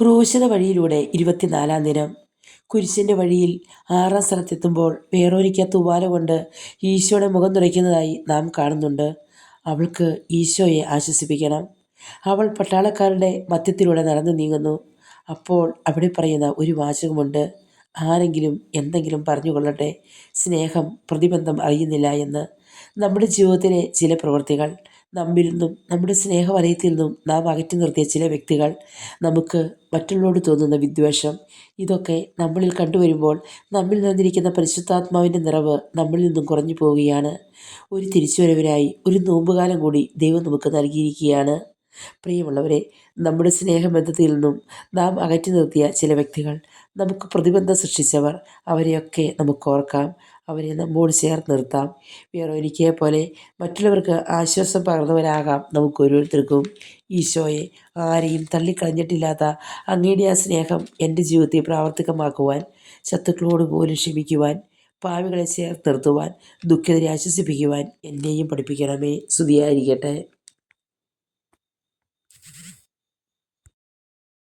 ക്രൂശിത വഴിയിലൂടെ 24-ാം ദിനം. കുരിശിൻ്റെ വഴിയിൽ 6-ാം സ്ഥലത്തെത്തുമ്പോൾ വേറോനിക്ക തൂവാല കൊണ്ട് ഈശോയുടെ മുഖം തുറയ്ക്കുന്നതായി നാം കാണുന്നുണ്ട്. അവൾക്ക് ഈശോയെ ആശ്വസിപ്പിക്കണം. അവൾ പട്ടാളക്കാരുടെ മധ്യത്തിലൂടെ നടന്നു നീങ്ങുന്നു. അപ്പോൾ അവിടെ പറയുന്ന ഒരു വാചകമുണ്ട്: ആരെങ്കിലും എന്തെങ്കിലും പറഞ്ഞുകൊള്ളട്ടെ, സ്നേഹം പ്രതിബന്ധം അറിയുന്നില്ല എന്ന്. നമ്മുടെ ജീവിതത്തിലെ ചില പ്രവൃത്തികൾ, നമ്മിൽ നിന്നും നമ്മുടെ സ്നേഹവലയത്തിൽ നിന്നും നാം അകറ്റി നിർത്തിയ ചില വ്യക്തികൾ, നമുക്ക് മറ്റുള്ളവരോട് തോന്നുന്ന വിദ്വേഷം, ഇതൊക്കെ നമ്മളിൽ കണ്ടുവരുമ്പോൾ നമ്മിൽ നിന്നിരിക്കുന്ന പരിശുദ്ധാത്മാവിൻ്റെ നിറവ് നമ്മളിൽ നിന്നും കുറഞ്ഞു പോവുകയാണ്. ഒരു തിരിച്ചുവരവിനായി ഒരു നോമ്പുകാലം കൂടി ദൈവം നമുക്ക് നൽകിയിരിക്കുകയാണ്. പ്രിയമുള്ളവരെ, നമ്മുടെ സ്നേഹബന്ധത്തിൽ നിന്നും നാം അകറ്റി നിർത്തിയ ചില വ്യക്തികൾ, നമുക്ക് പ്രതിബന്ധം സൃഷ്ടിച്ചവർ, അവരെയൊക്കെ നമുക്ക് ഓർക്കാം. അവരെ നമ്മോട് ചേർത്ത് നിർത്താം. വേറൊരിക്കയെ പോലെ മറ്റുള്ളവർക്ക് ആശ്വാസം പകർന്നവരാകാം നമുക്ക് ഓരോരുത്തർക്കും. ഈശോയെ, ആരെയും തള്ളിക്കളഞ്ഞിട്ടില്ലാത്ത അങ്ങയുടെ ആ സ്നേഹം എൻ്റെ ജീവിതത്തിൽ പ്രാവർത്തികമാക്കുവാൻ, ശത്രുക്കളോട് പോലും ക്ഷമിക്കുവാൻ, പാവികളെ ചേർത്ത് നിർത്തുവാൻ, ദുഃഖിതരെ ആശ്വസിപ്പിക്കുവാൻ എന്നെയും പഠിപ്പിക്കണമേ. സ്തുതിയായിരിക്കട്ടെ.